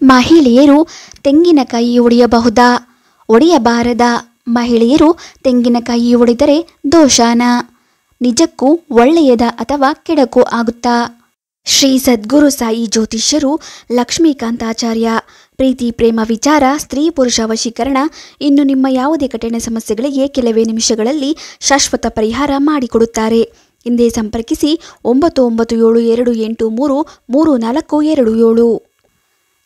ಮಹಿಳೆಯರು ತೆಂಗಿನಕಾಯಿ ಒಡೆಯಬಹುದಾ, ಒಡೆಯಬಾರದಾ? ಮಹಿಳೆಯರು ತೆಂಗಿನಕಾಯಿ ಒಡೆದರೆ ದೋಷಾನ? ನಿಜಕ್ಕೂ ಒಳ್ಳೆಯದ ಅಥವಾ ಕೆಡಕು ಆಗುತ್ತಾ? ಶ್ರೀ ಸದ್ಗುರು ಸಾಯಿ ಜ್ಯೋತಿಷ್ಯರು ಲಕ್ಷ್ಮೀಕಾಂತಾಚಾರ್ಯ. ಪ್ರೀತಿ ಪ್ರೇಮ ವಿಚಾರ, ಸ್ತ್ರೀ ಪುರುಷ ವಶೀಕರಣ, ಇನ್ನು ನಿಮ್ಮ ಯಾವುದೇ ಕಠಿಣ ಸಮಸ್ಯೆಗಳಿಗೆ ಕೆಲವೇ ನಿಮಿಷಗಳಲ್ಲಿ ಶಾಶ್ವತ ಪರಿಹಾರ ಮಾಡಿಕೊಡುತ್ತಾರೆ. ಹಿಂದೆ ಸಂಪರ್ಕಿಸಿ 9972833427.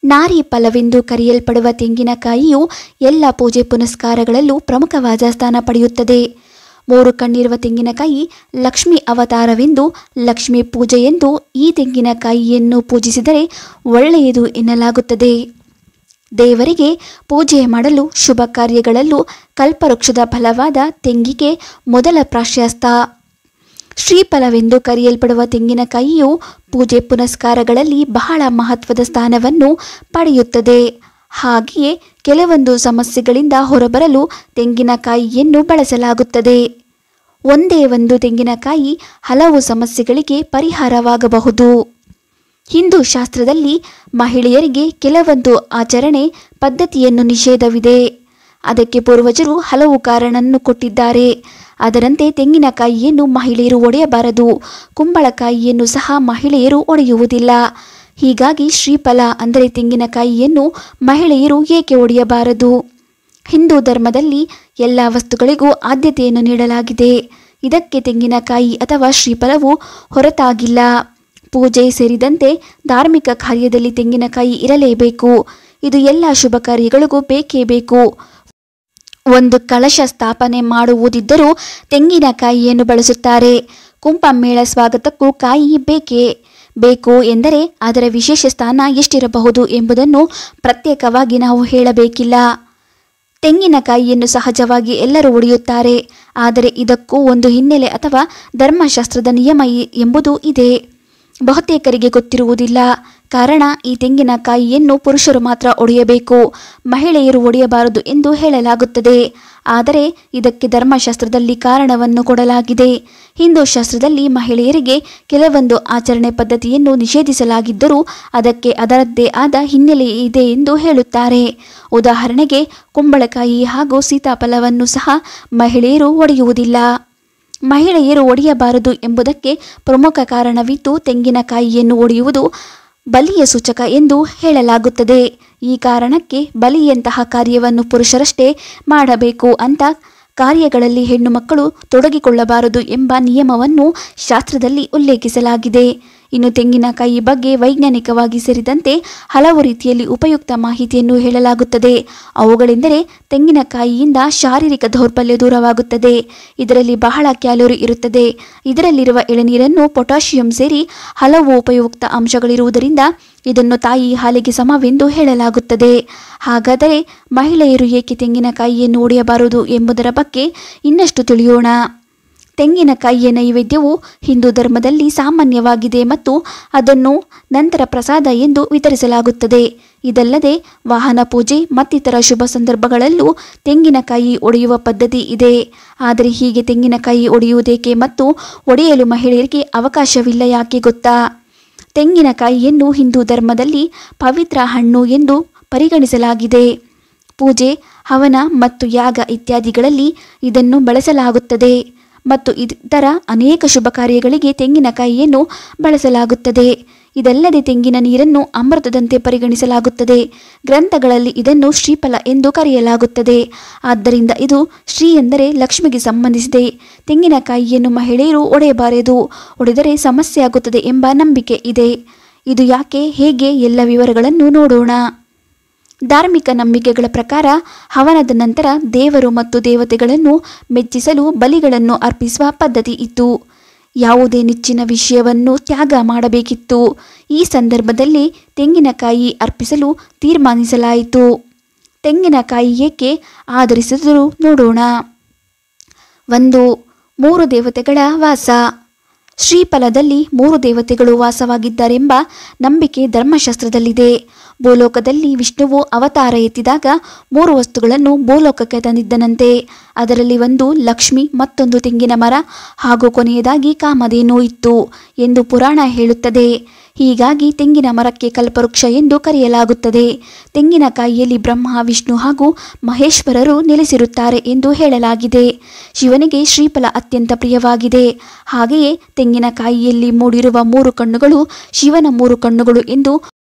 ನಾರಿ ಫಲವೆಂದು ಕರೆಯಲ್ಪಡುವ ತೆಂಗಿನಕಾಯಿಯು ಎಲ್ಲ ಪೂಜೆ ಪುನಸ್ಕಾರಗಳಲ್ಲೂ ಪ್ರಮುಖವಾದ ಸ್ಥಾನ ಪಡೆಯುತ್ತದೆ. 3 ಕಣ್ಣಿರುವ ತೆಂಗಿನಕಾಯಿ ಲಕ್ಷ್ಮಿ ಅವತಾರವೆಂದು, ಲಕ್ಷ್ಮಿ ಪೂಜೆಯೆಂದು ಈ ತೆಂಗಿನಕಾಯಿಯನ್ನು ಪೂಜಿಸಿದರೆ ಒಳ್ಳೆಯದು ಎನ್ನಲಾಗುತ್ತದೆ. ದೇವರಿಗೆ ಪೂಜೆ ಮಾಡಲು ಶುಭ ಕಾರ್ಯಗಳಲ್ಲೂ ಕಲ್ಪವೃಕ್ಷದ ಫಲವಾದ ತೆಂಗಿಗೆ ಮೊದಲ ಪ್ರಾಶಸ್ತ್ಯ. ಶ್ರೀಫಲವೆಂದು ಕರೆಯಲ್ಪಡುವ ತೆಂಗಿನಕಾಯಿಯು ಪೂಜೆ ಪುನಸ್ಕಾರಗಳಲ್ಲಿ ಬಹಳ ಮಹತ್ವದ ಸ್ಥಾನವನ್ನು ಪಡೆಯುತ್ತದೆ. ಹಾಗೆಯೇ ಕೆಲವೊಂದು ಸಮಸ್ಯೆಗಳಿಂದ ಹೊರಬರಲು ತೆಂಗಿನಕಾಯಿಯನ್ನು ಬಳಸಲಾಗುತ್ತದೆ. ಒಂದೇ ಒಂದು ತೆಂಗಿನಕಾಯಿ ಹಲವು ಸಮಸ್ಯೆಗಳಿಗೆ ಪರಿಹಾರವಾಗಬಹುದು. ಹಿಂದೂ ಶಾಸ್ತ್ರದಲ್ಲಿ ಮಹಿಳೆಯರಿಗೆ ಕೆಲವೊಂದು ಆಚರಣೆ ಪದ್ಧತಿಯನ್ನು ನಿಷೇಧವಿದೆ. ಅದಕ್ಕೆ ಪೂರ್ವಜರು ಹಲವು ಕಾರಣವನ್ನು ಕೊಟ್ಟಿದ್ದಾರೆ. ಅದರಂತೆ ತೆಂಗಿನಕಾಯಿಯನ್ನು ಮಹಿಳೆಯರು ಒಡೆಯಬಾರದು, ಕುಂಬಳಕಾಯಿಯನ್ನು ಸಹ ಮಹಿಳೆಯರು ಒಡೆಯುವುದಿಲ್ಲ. ಹೀಗಾಗಿ ಶ್ರೀಫಲ ಅಂದರೆ ತೆಂಗಿನಕಾಯಿಯನ್ನು ಮಹಿಳೆಯರು ಏಕೆ ಒಡೆಯಬಾರದು? ಹಿಂದೂ ಧರ್ಮದಲ್ಲಿ ಎಲ್ಲ ವಸ್ತುಗಳಿಗೂ ಆದ್ಯತೆಯನ್ನು ನೀಡಲಾಗಿದೆ. ಇದಕ್ಕೆ ತೆಂಗಿನಕಾಯಿ ಅಥವಾ ಶ್ರೀಫಲವು ಹೊರತಾಗಿಲ್ಲ. ಪೂಜೆ ಸೇರಿದಂತೆ ಧಾರ್ಮಿಕ ಕಾರ್ಯದಲ್ಲಿ ತೆಂಗಿನಕಾಯಿ ಇರಲೇಬೇಕು. ಇದು ಎಲ್ಲ ಶುಭ ಕಾರ್ಯಗಳಿಗೂ ಬೇಕೇ ಬೇಕು. ಒಂದು ಕಳಶ ಸ್ಥಾಪನೆ ಮಾಡುವುದಿದ್ದರೂ ತೆಂಗಿನಕಾಯಿಯನ್ನು ಬಳಸುತ್ತಾರೆ. ಕುಂಭಮೇಳ ಸ್ವಾಗತಕ್ಕೂ ಕಾಯಿ ಬೇಕೇ ಬೇಕು ಎಂದರೆ ಅದರ ವಿಶೇಷ ಸ್ಥಾನ ಎಷ್ಟಿರಬಹುದು ಎಂಬುದನ್ನು ಪ್ರತ್ಯೇಕವಾಗಿ ನಾವು ಹೇಳಬೇಕಿಲ್ಲ. ತೆಂಗಿನಕಾಯಿಯನ್ನು ಸಹಜವಾಗಿ ಎಲ್ಲರೂ ಒಡೆಯುತ್ತಾರೆ. ಆದರೆ ಇದಕ್ಕೂ ಒಂದು ಹಿನ್ನೆಲೆ ಅಥವಾ ಧರ್ಮಶಾಸ್ತ್ರದ ನಿಯಮ ಎಂಬುದು ಇದೆ. ಬಹುತೇಕರಿಗೆ ಗೊತ್ತಿರುವುದಿಲ್ಲ. ಕಾರಣ, ಈ ತೆಂಗಿನಕಾಯಿಯನ್ನು ಪುರುಷರು ಮಾತ್ರ ಒಡೆಯಬೇಕು, ಮಹಿಳೆಯರು ಒಡೆಯಬಾರದು ಎಂದು ಹೇಳಲಾಗುತ್ತದೆ. ಆದರೆ ಇದಕ್ಕೆ ಧರ್ಮಶಾಸ್ತ್ರದಲ್ಲಿ ಕಾರಣವನ್ನು ಕೊಡಲಾಗಿದೆ. ಹಿಂದೂ ಶಾಸ್ತ್ರದಲ್ಲಿ ಮಹಿಳೆಯರಿಗೆ ಕೆಲವೊಂದು ಆಚರಣೆ ಪದ್ಧತಿಯನ್ನು ನಿಷೇಧಿಸಲಾಗಿದ್ದರೂ ಅದಕ್ಕೆ ಅದರದ್ದೇ ಆದ ಹಿನ್ನೆಲೆ ಇದೆ ಎಂದು ಹೇಳುತ್ತಾರೆ. ಉದಾಹರಣೆಗೆ, ಕುಂಬಳಕಾಯಿ ಹಾಗೂ ಸೀತಾಫಲವನ್ನು ಸಹ ಮಹಿಳೆಯರು ಒಡೆಯುವುದಿಲ್ಲ. ಮಹಿಳೆಯರು ಒಡೆಯಬಾರದು ಎಂಬುದಕ್ಕೆ ಪ್ರಮುಖ ಕಾರಣವಿದ್ದು, ತೆಂಗಿನಕಾಯಿಯನ್ನು ಒಡೆಯುವುದು ಬಲಿಯ ಸೂಚಕ ಎಂದು ಹೇಳಲಾಗುತ್ತದೆ. ಈ ಕಾರಣಕ್ಕೆ ಬಲಿಯಂತಹ ಕಾರ್ಯವನ್ನು ಪುರುಷರಷ್ಟೇ ಮಾಡಬೇಕು, ಅಂತ ಕಾರ್ಯಗಳಲ್ಲಿ ಹೆಣ್ಣು ಮಕ್ಕಳು ತೊಡಗಿಕೊಳ್ಳಬಾರದು ಎಂಬ ನಿಯಮವನ್ನು ಶಾಸ್ತ್ರದಲ್ಲಿ ಉಲ್ಲೇಖಿಸಲಾಗಿದೆ. ಇನ್ನು ತೆಂಗಿನಕಾಯಿ ಬಗ್ಗೆ ವೈಜ್ಞಾನಿಕವಾಗಿ ಸೇರಿದಂತೆ ಹಲವು ರೀತಿಯಲ್ಲಿ ಉಪಯುಕ್ತ ಮಾಹಿತಿಯನ್ನು ಹೇಳಲಾಗುತ್ತದೆ. ಅವುಗಳೆಂದರೆ, ತೆಂಗಿನಕಾಯಿಯಿಂದ ಶಾರೀರಿಕ ದೌರ್ಬಲ್ಯ ದೂರವಾಗುತ್ತದೆ. ಇದರಲ್ಲಿ ಬಹಳ ಕ್ಯಾಲೋರಿ ಇರುತ್ತದೆ. ಇದರಲ್ಲಿರುವ ಎಳೆನೀರನ್ನು ಪೊಟ್ಯಾಷಿಯಂ ಸೇರಿ ಹಲವು ಉಪಯುಕ್ತ ಅಂಶಗಳಿರುವುದರಿಂದ ಇದನ್ನು ತಾಯಿ ಹಾಲಿಗೆ ಸಮವೆಂದು ಹೇಳಲಾಗುತ್ತದೆ. ಹಾಗಾದರೆ ಮಹಿಳೆಯರು ಏಕೆ ತೆಂಗಿನಕಾಯಿಯನ್ನು ಒಡೆಯಬಾರದು ಎಂಬುದರ ಬಗ್ಗೆ ಇನ್ನಷ್ಟು ತಿಳಿಯೋಣ. ತೆಂಗಿನಕಾಯಿಯ ನೈವೇದ್ಯವು ಹಿಂದೂ ಧರ್ಮದಲ್ಲಿ ಸಾಮಾನ್ಯವಾಗಿದೆ ಮತ್ತು ಅದನ್ನು ನಂತರ ಪ್ರಸಾದ ಎಂದು ವಿತರಿಸಲಾಗುತ್ತದೆ. ಇದಲ್ಲದೆ ವಾಹನ ಪೂಜೆ ಮತ್ತಿತರ ಶುಭ ಸಂದರ್ಭಗಳಲ್ಲೂ ತೆಂಗಿನಕಾಯಿ ಒಡೆಯುವ ಪದ್ಧತಿ ಇದೆ. ಆದರೆ ಹೀಗೆ ತೆಂಗಿನಕಾಯಿ ಒಡೆಯುವುದೇಕೆ ಮತ್ತು ಒಡೆಯಲು ಮಹಿಳೆಯರಿಗೆ ಅವಕಾಶವಿಲ್ಲ ಯಾಕೆ ಗೊತ್ತಾ? ತೆಂಗಿನಕಾಯಿಯನ್ನು ಹಿಂದೂ ಧರ್ಮದಲ್ಲಿ ಪವಿತ್ರ ಹಣ್ಣು ಎಂದು ಪರಿಗಣಿಸಲಾಗಿದೆ. ಪೂಜೆ, ಹವನ ಮತ್ತು ಯಾಗ ಇತ್ಯಾದಿಗಳಲ್ಲಿ ಇದನ್ನು ಬಳಸಲಾಗುತ್ತದೆ ಮತ್ತು ಇತರ ಅನೇಕ ಶುಭ ಕಾರ್ಯಗಳಿಗೆ ತೆಂಗಿನಕಾಯಿಯನ್ನು ಬಳಸಲಾಗುತ್ತದೆ. ಇದಲ್ಲದೆ ತೆಂಗಿನ ನೀರನ್ನು ಅಮೃತದಂತೆ ಪರಿಗಣಿಸಲಾಗುತ್ತದೆ. ಗ್ರಂಥಗಳಲ್ಲಿ ಇದನ್ನು ಶ್ರೀಫಲ ಎಂದು ಕರೆಯಲಾಗುತ್ತದೆ. ಆದ್ದರಿಂದ ಇದು ಶ್ರೀ ಎಂದರೆ ಲಕ್ಷ್ಮಿಗೆ ಸಂಬಂಧಿಸಿದೆ. ತೆಂಗಿನಕಾಯಿಯನ್ನು ಮಹಿಳೆಯರು ಒಡೆಯಬಾರದು, ಒಡೆದರೆ ಸಮಸ್ಯೆ ಆಗುತ್ತದೆ ಎಂಬ ನಂಬಿಕೆ ಇದೆ. ಇದು ಯಾಕೆ, ಹೇಗೆ ಎಲ್ಲ ವಿವರಗಳನ್ನು ನೋಡೋಣ. ಧಾರ್ಮಿಕ ನಂಬಿಕೆಗಳ ಪ್ರಕಾರ ಹವನದ ನಂತರ ದೇವರು ಮತ್ತು ದೇವತೆಗಳನ್ನು ಮೆಚ್ಚಿಸಲು ಬಲಿಗಳನ್ನು ಅರ್ಪಿಸುವ ಪದ್ಧತಿ ಇತ್ತು. ಯಾವುದೇ ನೆಚ್ಚಿನ ವಿಷಯವನ್ನು ತ್ಯಾಗ ಮಾಡಬೇಕಿತ್ತು. ಈ ಸಂದರ್ಭದಲ್ಲಿ ತೆಂಗಿನಕಾಯಿ ಅರ್ಪಿಸಲು ತೀರ್ಮಾನಿಸಲಾಯಿತು. ತೆಂಗಿನಕಾಯಿ ಏಕೆ ಆಧರಿಸಿದರೂ ನೋಡೋಣ. 1. 3 ದೇವತೆಗಳ ವಾಸ. ಶ್ರೀಫಲದಲ್ಲಿ 3 ದೇವತೆಗಳು ವಾಸವಾಗಿದ್ದಾರೆಂಬ ನಂಬಿಕೆ ಧರ್ಮಶಾಸ್ತ್ರದಲ್ಲಿದೆ. ಭೂಲೋಕದಲ್ಲಿ ವಿಷ್ಣುವು ಅವತಾರ ಎತ್ತಿದಾಗ 3 ವಸ್ತುಗಳನ್ನು ಭೂಲೋಕಕ್ಕೆ ತಂದಿದ್ದನಂತೆ. ಅದರಲ್ಲಿ ಒಂದು ಲಕ್ಷ್ಮಿ, ಮತ್ತೊಂದು ತೆಂಗಿನ ಮರ ಹಾಗೂ ಕೊನೆಯದಾಗಿ ಕಾಮಧೇನು ಇತ್ತು ಎಂದು ಪುರಾಣ ಹೇಳುತ್ತದೆ. ಹೀಗಾಗಿ ತೆಂಗಿನ ಮರಕ್ಕೆ ಕಲ್ಪವೃಕ್ಷ ಎಂದು ಕರೆಯಲಾಗುತ್ತದೆ. ತೆಂಗಿನಕಾಯಿಯಲ್ಲಿ ಬ್ರಹ್ಮ, ವಿಷ್ಣು ಹಾಗೂ ಮಹೇಶ್ವರರು ನೆಲೆಸಿರುತ್ತಾರೆ ಎಂದು ಹೇಳಲಾಗಿದೆ. ಶಿವನಿಗೆ ಶ್ರೀಫಲ ಅತ್ಯಂತ ಪ್ರಿಯವಾಗಿದೆ. ಹಾಗೆಯೇ ತೆಂಗಿನಕಾಯಿಯಲ್ಲಿ ಮೂಡಿರುವ 3 ಕಣ್ಣುಗಳು ಶಿವನ 3 ಕಣ್ಣುಗಳು ಎಂದು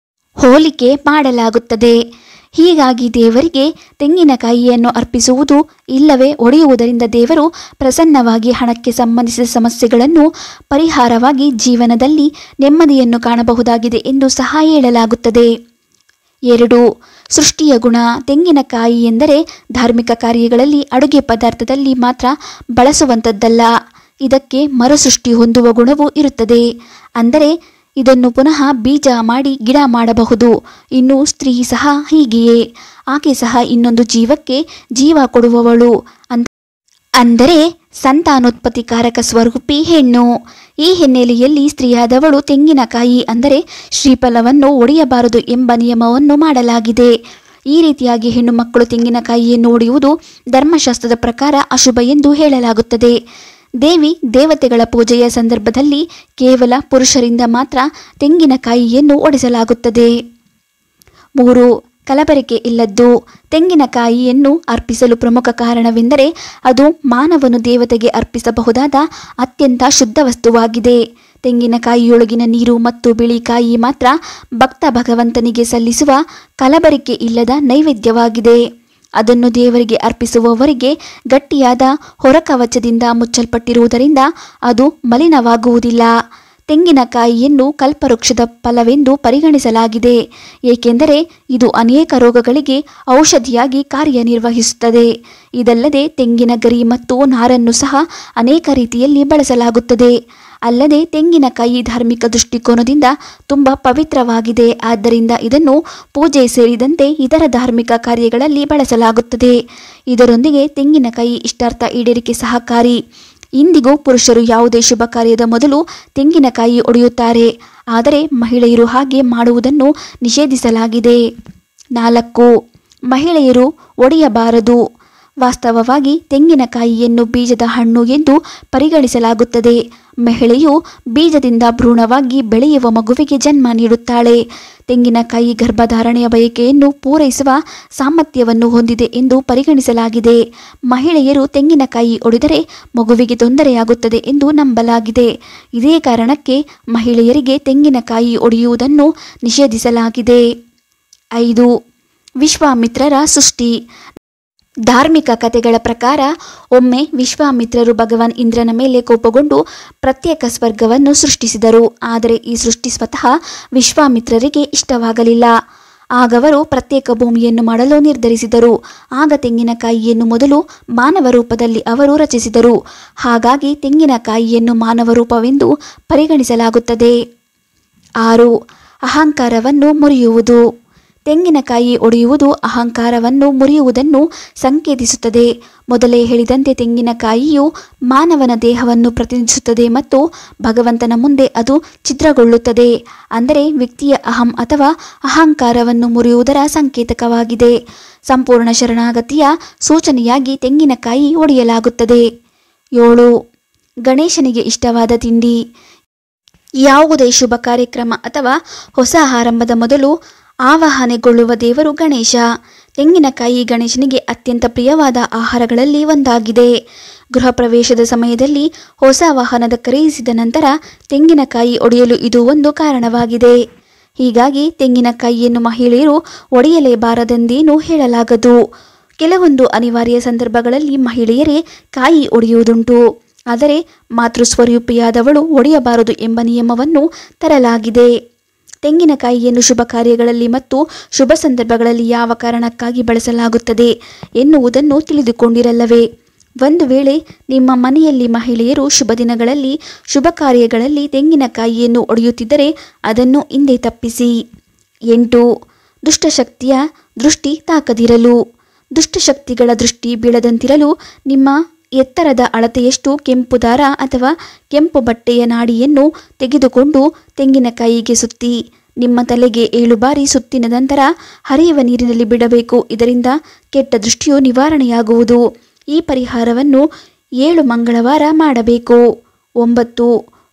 ಹೋಲಿಕೆ ಮಾಡಲಾಗುತ್ತದೆ. ಹೀಗಾಗಿ ದೇವರಿಗೆ ತೆಂಗಿನಕಾಯಿಯನ್ನು ಅರ್ಪಿಸುವುದು ಇಲ್ಲವೇ ಒಡೆಯುವುದರಿಂದ ದೇವರು ಪ್ರಸನ್ನವಾಗಿ ಹಣಕ್ಕೆ ಸಂಬಂಧಿಸಿದ ಸಮಸ್ಯೆಗಳನ್ನು ಪರಿಹಾರವಾಗಿ ಜೀವನದಲ್ಲಿ ನೆಮ್ಮದಿಯನ್ನು ಕಾಣಬಹುದಾಗಿದೆ ಎಂದು ಸಹ ಹೇಳಲಾಗುತ್ತದೆ. 2. ಸೃಷ್ಟಿಯ ಗುಣ. ತೆಂಗಿನಕಾಯಿ ಎಂದರೆ ಧಾರ್ಮಿಕ ಕಾರ್ಯಗಳಲ್ಲಿ ಅಡುಗೆ ಪದಾರ್ಥದಲ್ಲಿ ಮಾತ್ರ ಬಳಸುವಂಥದ್ದಲ್ಲ. ಇದಕ್ಕೆ ಮರುಸೃಷ್ಟಿ ಹೊಂದುವ ಗುಣವೂ ಇರುತ್ತದೆ. ಅಂದರೆ ಇದನ್ನು ಪುನಃ ಬೀಜ ಮಾಡಿ ಗಿಡ ಮಾಡಬಹುದು. ಇನ್ನು ಸ್ತ್ರೀ ಸಹ ಹೀಗೆಯೇ. ಆಕೆ ಸಹ ಇನ್ನೊಂದು ಜೀವಕ್ಕೆ ಜೀವ ಕೊಡುವವಳು. ಅಂದರೆ ಸಂತಾನೋತ್ಪತ್ತಿಕಾರಕ ಸ್ವರೂಪಿ ಹೆಣ್ಣು. ಈ ಹಿನ್ನೆಲೆಯಲ್ಲಿ ಸ್ತ್ರೀಯಾದವಳು ತೆಂಗಿನಕಾಯಿ ಅಂದರೆ ಶ್ರೀಫಲವನ್ನು ಒಡೆಯಬಾರದು ಎಂಬ ನಿಯಮವನ್ನು ಮಾಡಲಾಗಿದೆ. ಈ ರೀತಿಯಾಗಿ ಹೆಣ್ಣು ಮಕ್ಕಳು ತೆಂಗಿನಕಾಯಿಯನ್ನು ಒಡೆಯುವುದು ಧರ್ಮಶಾಸ್ತ್ರದ ಪ್ರಕಾರ ಅಶುಭ ಎಂದು ಹೇಳಲಾಗುತ್ತದೆ. ದೇವತೆಗಳ ಪೂಜೆಯ ಸಂದರ್ಭದಲ್ಲಿ ಕೇವಲ ಪುರುಷರಿಂದ ಮಾತ್ರ ತೆಂಗಿನಕಾಯಿಯನ್ನು ಒಡೆಸಲಾಗುತ್ತದೆ. 3. ಕಲಬೆರಕೆ ಇಲ್ಲದ್ದು. ತೆಂಗಿನಕಾಯಿಯನ್ನು ಅರ್ಪಿಸಲು ಪ್ರಮುಖ ಕಾರಣವೆಂದರೆ ಅದು ಮಾನವನು ದೇವತೆಗೆ ಅರ್ಪಿಸಬಹುದಾದ ಅತ್ಯಂತ ಶುದ್ಧ ವಸ್ತುವಾಗಿದೆ. ತೆಂಗಿನಕಾಯಿಯೊಳಗಿನ ನೀರು ಮತ್ತು ಬಿಳಿ ಕಾಯಿ ಮಾತ್ರ ಭಕ್ತ ಭಗವಂತನಿಗೆ ಸಲ್ಲಿಸುವ ಕಲಬೆರಕೆ ಇಲ್ಲದ ನೈವೇದ್ಯವಾಗಿದೆ. ಅದನ್ನು ದೇವರಿಗೆ ಅರ್ಪಿಸುವವರಿಗೆ ಗಟ್ಟಿಯಾದ ಹೊರಕವಚದಿಂದ ಮುಚ್ಚಲ್ಪಟ್ಟಿರುವುದರಿಂದ ಅದು ಮಲಿನವಾಗುವುದಿಲ್ಲ. ತೆಂಗಿನಕಾಯಿಯನ್ನು ಕಲ್ಪವೃಕ್ಷದ ಫಲವೆಂದು ಪರಿಗಣಿಸಲಾಗಿದೆ. ಏಕೆಂದರೆ ಇದು ಅನೇಕ ರೋಗಗಳಿಗೆ ಔಷಧಿಯಾಗಿ ಕಾರ್ಯನಿರ್ವಹಿಸುತ್ತದೆ. ಇದಲ್ಲದೆ ತೆಂಗಿನ ಗರಿ ಮತ್ತು ನಾರನ್ನು ಸಹ ಅನೇಕ ರೀತಿಯಲ್ಲಿ ಬಳಸಲಾಗುತ್ತದೆ. ಅಲ್ಲದೆ ತೆಂಗಿನಕಾಯಿ ಧಾರ್ಮಿಕ ದೃಷ್ಟಿಕೋನದಿಂದ ತುಂಬ ಪವಿತ್ರವಾಗಿದೆ. ಆದ್ದರಿಂದ ಇದನ್ನು ಪೂಜೆ ಸೇರಿದಂತೆ ಇತರ ಧಾರ್ಮಿಕ ಕಾರ್ಯಗಳಲ್ಲಿ ಬಳಸಲಾಗುತ್ತದೆ. ಇದರೊಂದಿಗೆ ತೆಂಗಿನಕಾಯಿ ಇಷ್ಟಾರ್ಥ ಈಡೇರಿಕೆ ಸಹಕಾರಿ. ಇಂದಿಗೂ ಪುರುಷರು ಯಾವುದೇ ಶುಭ ಕಾರ್ಯದ ಮೊದಲು ತೆಂಗಿನಕಾಯಿ ಒಡೆಯುತ್ತಾರೆ. ಆದರೆ ಮಹಿಳೆಯರು ಹಾಗೆ ಮಾಡುವುದನ್ನು ನಿಷೇಧಿಸಲಾಗಿದೆ. 4. ಮಹಿಳೆಯರು ಒಡೆಯಬಾರದು. ವಾಸ್ತವವಾಗಿ ತೆಂಗಿನಕಾಯಿಯನ್ನು ಬೀಜದ ಹಣ್ಣು ಎಂದು ಪರಿಗಣಿಸಲಾಗುತ್ತದೆ. ಮಹಿಳೆಯು ಬೀಜದಿಂದ ಭ್ರೂಣವಾಗಿ ಬೆಳೆಯುವ ಮಗುವಿಗೆ ಜನ್ಮ ನೀಡುತ್ತಾಳೆ. ತೆಂಗಿನಕಾಯಿ ಗರ್ಭಧಾರಣೆಯ ಬಯಕೆಯನ್ನು ಪೂರೈಸುವ ಸಾಮರ್ಥ್ಯವನ್ನು ಹೊಂದಿದೆ ಎಂದು ಪರಿಗಣಿಸಲಾಗಿದೆ. ಮಹಿಳೆಯರು ತೆಂಗಿನಕಾಯಿ ಒಡೆದರೆ ಮಗುವಿಗೆ ತೊಂದರೆಯಾಗುತ್ತದೆ ಎಂದು ನಂಬಲಾಗಿದೆ. ಇದೇ ಕಾರಣಕ್ಕೆ ಮಹಿಳೆಯರಿಗೆ ತೆಂಗಿನಕಾಯಿ ಒಡೆಯುವುದನ್ನು ನಿಷೇಧಿಸಲಾಗಿದೆ. 5. ವಿಶ್ವಾಮಿತ್ರರ ಸೃಷ್ಟಿ. ಧಾರ್ಮಿಕ ಕಥೆಗಳ ಪ್ರಕಾರ ಒಮ್ಮೆ ವಿಶ್ವಾಮಿತ್ರರು ಭಗವಾನ್ ಇಂದ್ರನ ಮೇಲೆ ಕೋಪಗೊಂಡು ಪ್ರತ್ಯೇಕ ಸ್ವರ್ಗವನ್ನು ಸೃಷ್ಟಿಸಿದರು. ಆದರೆ ಈ ಸೃಷ್ಟಿ ಸ್ವತಃ ವಿಶ್ವಾಮಿತ್ರರಿಗೆ ಇಷ್ಟವಾಗಲಿಲ್ಲ. ಆಗವರು ಪ್ರತ್ಯೇಕ ಭೂಮಿಯನ್ನು ಮಾಡಲು ನಿರ್ಧರಿಸಿದರು. ಆಗ ತೆಂಗಿನಕಾಯಿಯನ್ನು ಮೊದಲು ಮಾನವ ರೂಪದಲ್ಲಿ ಅವರು ರಚಿಸಿದರು. ಹಾಗಾಗಿ ತೆಂಗಿನಕಾಯಿಯನ್ನು ಮಾನವ ರೂಪವೆಂದು ಪರಿಗಣಿಸಲಾಗುತ್ತದೆ. 6. ಅಹಂಕಾರವನ್ನು ಮುರಿಯುವುದು. ತೆಂಗಿನಕಾಯಿ ಒಡೆಯುವುದು ಅಹಂಕಾರವನ್ನು ಮುರಿಯುವುದನ್ನು ಸಂಕೇತಿಸುತ್ತದೆ. ಮೊದಲೇ ಹೇಳಿದಂತೆ ತೆಂಗಿನಕಾಯಿಯು ಮಾನವನ ದೇಹವನ್ನು ಪ್ರತಿನಿಧಿಸುತ್ತದೆ ಮತ್ತು ಭಗವಂತನ ಮುಂದೆ ಅದು ಛಿದ್ರಗೊಳ್ಳುತ್ತದೆ. ಅಂದರೆ ವ್ಯಕ್ತಿಯ ಅಹಂ ಅಥವಾ ಅಹಂಕಾರವನ್ನು ಮುರಿಯುವುದರ ಸಂಕೇತಕವಾಗಿದೆ. ಸಂಪೂರ್ಣ ಶರಣಾಗತಿಯ ಸೂಚನೆಯಾಗಿ ತೆಂಗಿನಕಾಯಿ ಒಡೆಯಲಾಗುತ್ತದೆ. 7. ಗಣೇಶನಿಗೆ ಇಷ್ಟವಾದ ತಿಂಡಿ. ಯಾವುದೇ ಶುಭ ಕಾರ್ಯಕ್ರಮ ಅಥವಾ ಹೊಸ ಆರಂಭದ ಮೊದಲು ಆವಾಹನೆಗೊಳ್ಳುವ ದೇವರು ಗಣೇಶ. ತೆಂಗಿನಕಾಯಿ ಗಣೇಶನಿಗೆ ಅತ್ಯಂತ ಪ್ರಿಯವಾದ ಆಹಾರಗಳಲ್ಲಿ ಒಂದಾಗಿದೆ. ಗೃಹ ಪ್ರವೇಶದ ಸಮಯದಲ್ಲಿ ಹೊಸ ವಾಹನದ ಖರೀದಿಸಿದ ನಂತರ ತೆಂಗಿನಕಾಯಿ ಒಡೆಯಲು ಇದು ಒಂದು ಕಾರಣವಾಗಿದೆ. ಹೀಗಾಗಿ ತೆಂಗಿನಕಾಯಿಯನ್ನು ಮಹಿಳೆಯರು ಒಡೆಯಲೇಬಾರದೆಂದೇನೂ ಹೇಳಲಾಗದು. ಕೆಲವೊಂದು ಅನಿವಾರ್ಯ ಸಂದರ್ಭಗಳಲ್ಲಿ ಮಹಿಳೆಯರೇ ಕಾಯಿ ಒಡೆಯುವುದುಂಟು. ಆದರೆ ಮಾತೃಸ್ವರೂಪಿಯಾದವಳು ಒಡೆಯಬಾರದು ಎಂಬ ನಿಯಮವನ್ನು ತರಲಾಗಿದೆ. ತೆಂಗಿನಕಾಯಿಯನ್ನು ಶುಭ ಕಾರ್ಯಗಳಲ್ಲಿ ಮತ್ತು ಶುಭ ಸಂದರ್ಭಗಳಲ್ಲಿ ಯಾವ ಕಾರಣಕ್ಕಾಗಿ ಬಳಸಲಾಗುತ್ತದೆ ಎನ್ನುವುದನ್ನು ತಿಳಿದುಕೊಂಡಿರಲ್ಲವೇ? ಒಂದು ವೇಳೆ ನಿಮ್ಮ ಮನೆಯಲ್ಲಿ ಮಹಿಳೆಯರು ಶುಭ ದಿನಗಳಲ್ಲಿ ಶುಭ ಕಾರ್ಯಗಳಲ್ಲಿ ತೆಂಗಿನಕಾಯಿಯನ್ನು ಒಡೆಯುತ್ತಿದ್ದರೆ ಅದನ್ನು ಹಿಂದೆ ತಪ್ಪಿಸಿ. 8. ದುಷ್ಟಶಕ್ತಿಯ ದೃಷ್ಟಿ ತಾಕದಿರಲು. ದುಷ್ಟಶಕ್ತಿಗಳ ದೃಷ್ಟಿ ಬೀಳದಂತಿರಲು ನಿಮ್ಮ ಎತ್ತರದ ಅಳತೆಯಷ್ಟು ಕೆಂಪು ದಾರ ಅಥವಾ ಕೆಂಪು ಬಟ್ಟೆಯ ನಾಡಿಯನ್ನು ತೆಗೆದುಕೊಂಡು ತೆಂಗಿನಕಾಯಿಗೆ ಸುತ್ತಿ ನಿಮ್ಮ ತಲೆಗೆ 7 ಬಾರಿ ಸುತ್ತಿನ ನಂತರ ಹರಿಯುವ ನೀರಿನಲ್ಲಿ ಬಿಡಬೇಕು. ಇದರಿಂದ ಕೆಟ್ಟ ದೃಷ್ಟಿಯು ನಿವಾರಣೆಯಾಗುವುದು. ಈ ಪರಿಹಾರವನ್ನು 7 ಮಂಗಳವಾರ ಮಾಡಬೇಕು. 9.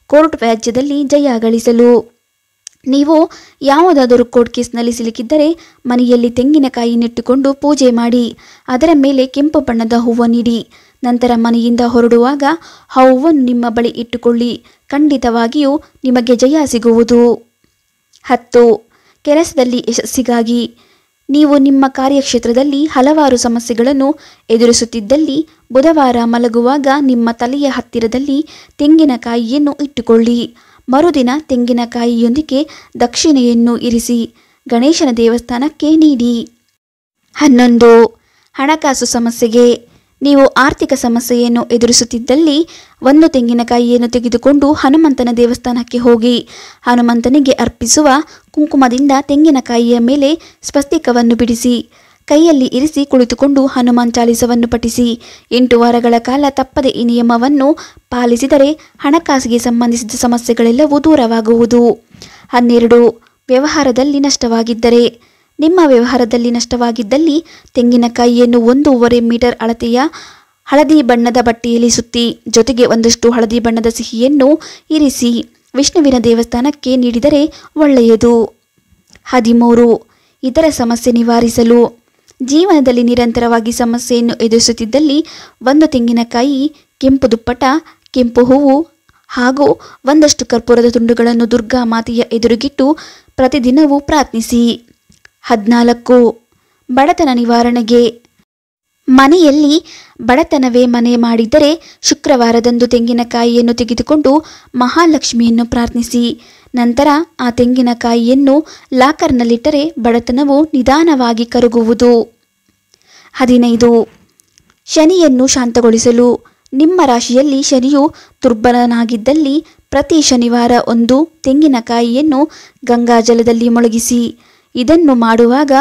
ಕೋರ್ಟ್ ವ್ಯಾಜ್ಯದಲ್ಲಿ ಜಯ ಗಳಿಸಲು. ನೀವು ಯಾವುದಾದರೂ ಕೋರ್ಟ್ ಕೇಸ್ನಲ್ಲಿ ಸಿಲುಕಿದ್ದರೆ ಮನೆಯಲ್ಲಿ ತೆಂಗಿನಕಾಯಿ ನೆಟ್ಟುಕೊಂಡು ಪೂಜೆ ಮಾಡಿ ಅದರ ಮೇಲೆ ಕೆಂಪು ಬಣ್ಣದ ಹೂವು ನೀಡಿ ನಂತರ ಮನೆಯಿಂದ ಹೊರಡುವಾಗ ಆ ಹೂವನ್ನು ನಿಮ್ಮ ಬಳಿ ಇಟ್ಟುಕೊಳ್ಳಿ. ಖಂಡಿತವಾಗಿಯೂ ನಿಮಗೆ ಜಯ ಸಿಗುವುದು. 10. ಕೆಲಸದಲ್ಲಿ ಯಶಸ್ಸಿಗಾಗಿ ನೀವು ನಿಮ್ಮ ಕಾರ್ಯಕ್ಷೇತ್ರದಲ್ಲಿ ಹಲವಾರು ಸಮಸ್ಯೆಗಳನ್ನು ಎದುರಿಸುತ್ತಿದ್ದಲ್ಲಿ ಬುಧವಾರ ಮಲಗುವಾಗ ನಿಮ್ಮ ತಲೆಯ ಹತ್ತಿರದಲ್ಲಿ ತೆಂಗಿನಕಾಯಿಯನ್ನು ಇಟ್ಟುಕೊಳ್ಳಿ. ಮರುದಿನ ತೆಂಗಿನಕಾಯಿಯೊಂದಿಗೆ ದಕ್ಷಿಣೆಯನ್ನು ಇರಿಸಿ ಗಣೇಶನ ದೇವಸ್ಥಾನಕ್ಕೆ ನೀಡಿ. 11. ಹಣಕಾಸು ಸಮಸ್ಯೆಗೆ ನೀವು ಆರ್ಥಿಕ ಸಮಸ್ಯೆಯನ್ನು ಎದುರಿಸುತ್ತಿದ್ದಲ್ಲಿ ಒಂದು ತೆಂಗಿನಕಾಯಿಯನ್ನು ತೆಗೆದುಕೊಂಡು ಹನುಮಂತನ ದೇವಸ್ಥಾನಕ್ಕೆ ಹೋಗಿ ಹನುಮಂತನಿಗೆ ಅರ್ಪಿಸುವ ಕುಂಕುಮದಿಂದ ತೆಂಗಿನಕಾಯಿಯ ಮೇಲೆ ಸ್ವಸ್ತಿಕವನ್ನು ಬಿಡಿಸಿ ಕೈಯಲ್ಲಿ ಇರಿಸಿ ಕುಳಿತುಕೊಂಡು ಹನುಮಾನ್ ಚಾಲಿಸವನ್ನು ಪಠಿಸಿ 8 ವಾರಗಳ ಕಾಲ ತಪ್ಪದೆ ಈ ನಿಯಮವನ್ನು ಪಾಲಿಸಿದರೆ ಹಣಕಾಸಿಗೆ ಸಂಬಂಧಿಸಿದ ಸಮಸ್ಯೆಗಳೆಲ್ಲವೂ ದೂರವಾಗುವುದು. 12. ವ್ಯವಹಾರದಲ್ಲಿ ನಷ್ಟವಾಗಿದ್ದರೆ ನಿಮ್ಮ ವ್ಯವಹಾರದಲ್ಲಿ ನಷ್ಟವಾಗಿದ್ದಲ್ಲಿ ತೆಂಗಿನಕಾಯಿಯನ್ನು 1.5 ಮೀಟರ್ ಅಳತೆಯ ಹಳದಿ ಬಣ್ಣದ ಬಟ್ಟೆಯಲ್ಲಿ ಸುತ್ತಿ ಜೊತೆಗೆ ಒಂದಷ್ಟು ಹಳದಿ ಬಣ್ಣದ ಸಿಹಿಯನ್ನು ಇರಿಸಿ ವಿಷ್ಣುವಿನ ದೇವಸ್ಥಾನಕ್ಕೆ ನೀಡಿದರೆ ಒಳ್ಳೆಯದು. 13. ಇದರ ಸಮಸ್ಯೆ ನಿವಾರಿಸಲು ಜೀವನದಲ್ಲಿ ನಿರಂತರವಾಗಿ ಸಮಸ್ಯೆಯನ್ನು ಎದುರಿಸುತ್ತಿದ್ದಲ್ಲಿ ಒಂದು ತೆಂಗಿನಕಾಯಿ, ಕೆಂಪು ದುಪ್ಪಟ, ಕೆಂಪು ಹೂವು ಹಾಗೂ ಒಂದಷ್ಟು ಕರ್ಪೂರದ ತುಂಡುಗಳನ್ನು ದುರ್ಗಾ ಮಾತೆಯ ಎದುರುಗಿಟ್ಟು ಪ್ರತಿದಿನವೂ ಪ್ರಾರ್ಥಿಸಿ. 14. ಬಡತನ ನಿವಾರಣೆಗೆ ಮನೆಯಲ್ಲಿ ಬಡತನವೇ ಮನೆ ಮಾಡಿದ್ದರೆ ಶುಕ್ರವಾರದಂದು ತೆಂಗಿನಕಾಯಿಯನ್ನು ತೆಗೆದುಕೊಂಡು ಮಹಾಲಕ್ಷ್ಮಿಯನ್ನು ಪ್ರಾರ್ಥಿಸಿ ನಂತರ ಆ ತೆಂಗಿನಕಾಯಿಯನ್ನು ಲಾಕರ್ನಲ್ಲಿಟ್ಟರೆ ಬಡತನವು ನಿಧಾನವಾಗಿ ಕರಗುವುದು. 15. ಶನಿಯನ್ನು ಶಾಂತಗೊಳಿಸಲು ನಿಮ್ಮ ರಾಶಿಯಲ್ಲಿ ಶನಿಯು ದುರ್ಬಲನಾಗಿದ್ದಲ್ಲಿ ಪ್ರತಿ ಶನಿವಾರ ಒಂದು ತೆಂಗಿನಕಾಯಿಯನ್ನು ಗಂಗಾಜಲದಲ್ಲಿ ಮುಳುಗಿಸಿ. ಇದನ್ನು ಮಾಡುವಾಗ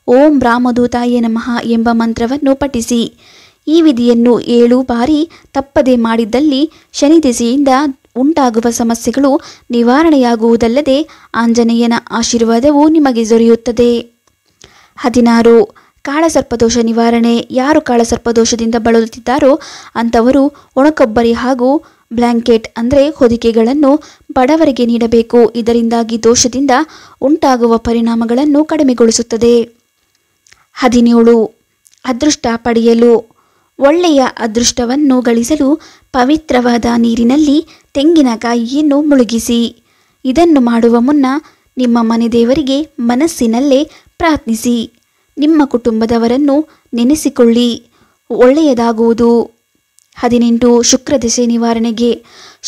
ಓಂ ರಾಮದೂತಾಯ ನಮಃ ಎಂಬ ಮಂತ್ರವನ್ನು ಪಠಿಸಿ. ಈ ವಿಧಿಯನ್ನು 7 ಬಾರಿ ತಪ್ಪದೆ ಮಾಡಿದ್ದಲ್ಲಿ ಶನಿ ದಿಸೆಯಿಂದ ಉಂಟಾಗುವ ಸಮಸ್ಯೆಗಳು ನಿವಾರಣೆಯಾಗುವುದಲ್ಲದೆ ಆಂಜನೇಯನ ಆಶೀರ್ವಾದವು ನಿಮಗೆ ದೊರೆಯುತ್ತದೆ. 16. ಕಾಳಸರ್ಪದೋಷ ನಿವಾರಣೆ ಯಾರು ಕಾಳಸರ್ಪದೋಷದಿಂದ ಬಳಲುತ್ತಿದ್ದಾರೋ ಅಂಥವರು ಒಣಕೊಬ್ಬರಿ ಹಾಗೂ ಬ್ಲ್ಯಾಂಕೆಟ್ ಅಂದರೆ ಹೊದಿಕೆಗಳನ್ನು ಬಡವರಿಗೆ ನೀಡಬೇಕು. ಇದರಿಂದಾಗಿ ದೋಷದಿಂದ ಉಂಟಾಗುವ ಪರಿಣಾಮಗಳನ್ನು ಕಡಿಮೆಗೊಳಿಸುತ್ತದೆ. 17. ಅದೃಷ್ಟ ಪಡೆಯಲು ಒಳ್ಳೆಯ ಅದೃಷ್ಟವನ್ನು ಗಳಿಸಲು ಪವಿತ್ರವಾದ ನೀರಿನಲ್ಲಿ ತೆಂಗಿನಕಾಯಿಯನ್ನು ಮುಳುಗಿಸಿ. ಇದನ್ನು ಮಾಡುವ ಮುನ್ನ ನಿಮ್ಮ ಮನೆ ದೇವರಿಗೆ ಮನಸ್ಸಿನಲ್ಲೇ ಪ್ರಾರ್ಥಿಸಿ ನಿಮ್ಮ ಕುಟುಂಬದವರನ್ನು ನೆನೆಸಿಕೊಳ್ಳಿ, ಒಳ್ಳೆಯದಾಗುವುದು. 18. ಶುಕ್ರ ದಶೆ ನಿವಾರಣೆಗೆ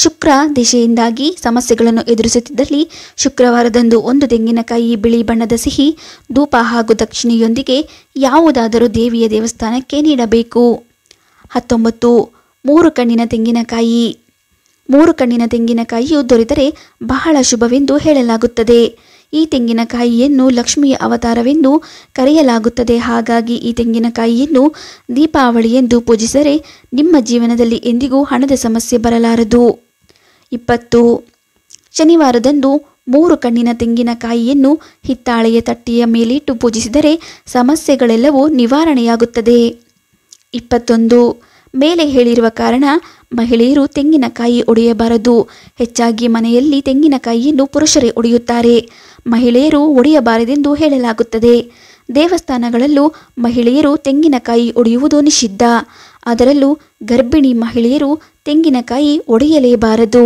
ಶುಕ್ರ ದಶೆಯಿಂದಾಗಿ ಸಮಸ್ಯೆಗಳನ್ನು ಎದುರಿಸುತ್ತಿದ್ದಲ್ಲಿ ಶುಕ್ರವಾರದಂದು ಒಂದು ತೆಂಗಿನಕಾಯಿ ಬಿಳಿ ಬಣ್ಣದ ಸಿಹಿ ಧೂಪ ಹಾಗೂ ದಕ್ಷಿಣೆಯೊಂದಿಗೆ ಯಾವುದಾದರೂ ದೇವಿಯ ದೇವಸ್ಥಾನಕ್ಕೆ ನೀಡಬೇಕು. 19. 3 ಕಣ್ಣಿನ ತೆಂಗಿನಕಾಯಿ 3 ಕಣ್ಣಿನ ತೆಂಗಿನಕಾಯಿಯು ದೊರೆತರೆ ಬಹಳ ಶುಭವೆಂದು ಹೇಳಲಾಗುತ್ತದೆ. ಈ ತೆಂಗಿನಕಾಯಿಯನ್ನು ಲಕ್ಷ್ಮಿಯ ಅವತಾರವೆಂದು ಕರೆಯಲಾಗುತ್ತದೆ. ಹಾಗಾಗಿ ಈ ತೆಂಗಿನಕಾಯಿಯನ್ನು ದೀಪಾವಳಿಯೆಂದು ಪೂಜಿಸಿದರೆ ನಿಮ್ಮ ಜೀವನದಲ್ಲಿ ಎಂದಿಗೂ ಹಣದ ಸಮಸ್ಯೆ ಬರಲಾರದು. 20. ಶನಿವಾರದಂದು 3 ಕಣ್ಣಿನ ತೆಂಗಿನಕಾಯಿಯನ್ನು ಹಿತ್ತಾಳೆಯ ತಟ್ಟೆಯ ಮೇಲಿಟ್ಟು ಪೂಜಿಸಿದರೆ ಸಮಸ್ಯೆಗಳೆಲ್ಲವೂ ನಿವಾರಣೆಯಾಗುತ್ತದೆ. 21. ಮೇಲೆ ಹೇಳಿರುವ ಕಾರಣ ಮಹಿಳೆಯರು ತೆಂಗಿನಕಾಯಿ ಒಡೆಯಬಾರದು. ಹೆಚ್ಚಾಗಿ ಮನೆಯಲ್ಲಿ ತೆಂಗಿನಕಾಯಿಯನ್ನು ಪುರುಷರೇ ಒಡೆಯುತ್ತಾರೆ. ಮಹಿಳೆಯರು ಒಡೆಯಬಾರದೆಂದು ಹೇಳಲಾಗುತ್ತದೆ. ದೇವಸ್ಥಾನಗಳಲ್ಲೂ ಮಹಿಳೆಯರು ತೆಂಗಿನಕಾಯಿ ಒಡೆಯುವುದು ನಿಷಿದ್ಧ. ಅದರಲ್ಲೂ ಗರ್ಭಿಣಿ ಮಹಿಳೆಯರು ತೆಂಗಿನಕಾಯಿ ಒಡೆಯಲೇಬಾರದು.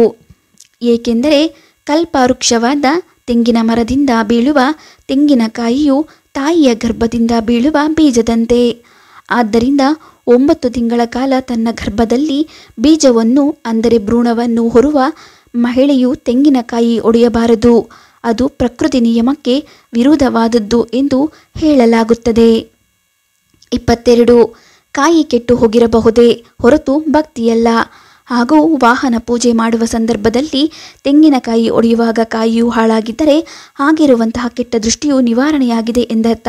ಏಕೆಂದರೆ ಕಲ್ಪವೃಕ್ಷವಾದ ತೆಂಗಿನ ಮರದಿಂದ ಬೀಳುವ ತೆಂಗಿನಕಾಯಿಯು ತಾಯಿಯ ಗರ್ಭದಿಂದ ಬೀಳುವ ಬೀಜದಂತೆ. ಆದ್ದರಿಂದ 9 ತಿಂಗಳ ಕಾಲ ತನ್ನ ಗರ್ಭದಲ್ಲಿ ಬೀಜವನ್ನು ಅಂದರೆ ಭ್ರೂಣವನ್ನು ಹೊರುವ ಮಹಿಳೆಯು ತೆಂಗಿನಕಾಯಿ ಒಡೆಯಬಾರದು. ಅದು ಪ್ರಕೃತಿ ನಿಯಮಕ್ಕೆ ವಿರುದ್ಧವಾದದ್ದು ಎಂದು ಹೇಳಲಾಗುತ್ತದೆ. 22. ಕಾಯಿ ಕೆಟ್ಟು ಹೋಗಿರಬಹುದೇ ಹೊರತು ಭಕ್ತಿಯಲ್ಲ. ಹಾಗೂ ವಾಹನ ಪೂಜೆ ಮಾಡುವ ಸಂದರ್ಭದಲ್ಲಿ ತೆಂಗಿನಕಾಯಿ ಒಡೆಯುವಾಗ ಕಾಯಿಯು ಹಾಳಾಗಿದ್ದರೆ ಆಗಿರುವಂತಹ ಕೆಟ್ಟ ದೃಷ್ಟಿಯು ನಿವಾರಣೆಯಾಗಿದೆ ಎಂದರ್ಥ.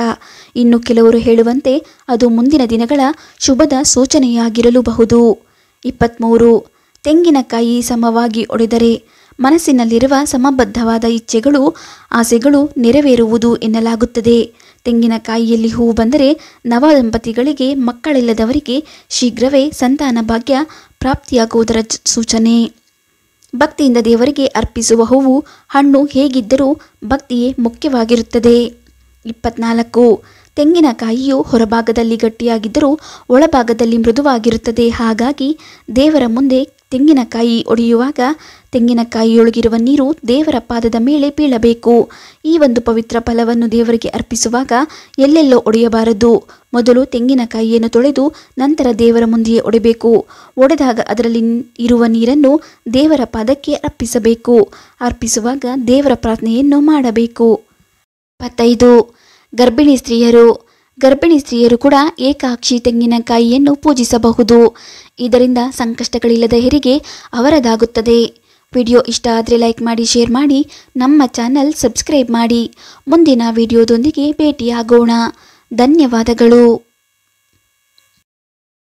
ಇನ್ನು ಕೆಲವರು ಹೇಳುವಂತೆ ಅದು ಮುಂದಿನ ದಿನಗಳ ಶುಭದ ಸೂಚನೆಯಾಗಿರಲೂಬಹುದು. 23. ತೆಂಗಿನಕಾಯಿ ಸಮವಾಗಿ ಒಡೆದರೆ ಮನಸ್ಸಿನಲ್ಲಿರುವ ಸಮಬದ್ಧವಾದ ಇಚ್ಛೆಗಳು ಆಸೆಗಳು ನೆರವೇರುವುದು ಎನ್ನಲಾಗುತ್ತದೆ. ತೆಂಗಿನಕಾಯಿಯಲ್ಲಿ ಹೂವು ಬಂದರೆ ನವದಂಪತಿಗಳಿಗೆ ಮಕ್ಕಳಿಲ್ಲದವರಿಗೆ ಶೀಘ್ರವೇ ಸಂತಾನ ಭಾಗ್ಯ ಪ್ರಾಪ್ತಿಯಾಗುವುದರ ಸೂಚನೆ. ಭಕ್ತಿಯಿಂದ ದೇವರಿಗೆ ಅರ್ಪಿಸುವ ಹೂವು ಹಣ್ಣು ಹೇಗಿದ್ದರೂ ಭಕ್ತಿಯೇ ಮುಖ್ಯವಾಗಿರುತ್ತದೆ. 24. ತೆಂಗಿನಕಾಯಿಯು ಹೊರಭಾಗದಲ್ಲಿ ಗಟ್ಟಿಯಾಗಿದ್ದರೂ ಒಳಭಾಗದಲ್ಲಿ ಮೃದುವಾಗಿರುತ್ತದೆ. ಹಾಗಾಗಿ ದೇವರ ಮುಂದೆ ತೆಂಗಿನಕಾಯಿ ಒಡೆಯುವಾಗ ತೆಂಗಿನಕಾಯಿಯೊಳಗಿರುವ ನೀರು ದೇವರ ಪಾದದ ಮೇಲೆ ಬೀಳಬೇಕು. ಈ ಒಂದು ಪವಿತ್ರ ಫಲವನ್ನು ದೇವರಿಗೆ ಅರ್ಪಿಸುವಾಗ ಎಲ್ಲೆಲ್ಲೋ ಒಡೆಯಬಾರದು. ಮೊದಲು ತೆಂಗಿನಕಾಯಿಯನ್ನು ತೊಳೆದು ನಂತರ ದೇವರ ಮುಂದೆಯೇ ಒಡೆಯಬೇಕು. ಒಡೆದಾಗ ಅದರಲ್ಲಿ ಇರುವ ನೀರನ್ನು ದೇವರ ಪಾದಕ್ಕೆ ಅರ್ಪಿಸಬೇಕು. ಅರ್ಪಿಸುವಾಗ ದೇವರ ಪ್ರಾರ್ಥನೆಯನ್ನು ಮಾಡಬೇಕು. 25. ಗರ್ಭಿಣಿ ಸ್ತ್ರೀಯರು ಕೂಡ ಏಕಾಕ್ಷಿ ತೆಂಗಿನಕಾಯಿಯನ್ನು ಪೂಜಿಸಬಹುದು. ಇದರಿಂದ ಸಂಕಷ್ಟಗಳಿಲ್ಲದ ಹೆರಿಗೆ ಅವರದಾಗುತ್ತದೆ. ವಿಡಿಯೋ ಇಷ್ಟ ಆದರೆ ಲೈಕ್ ಮಾಡಿ, ಶೇರ್ ಮಾಡಿ, ನಮ್ಮ ಚಾನಲ್ ಸಬ್ಸ್ಕ್ರೈಬ್ ಮಾಡಿ. ಮುಂದಿನ ವಿಡಿಯೋದೊಂದಿಗೆ ಭೇಟಿಯಾಗೋಣ. ಧನ್ಯವಾದಗಳು.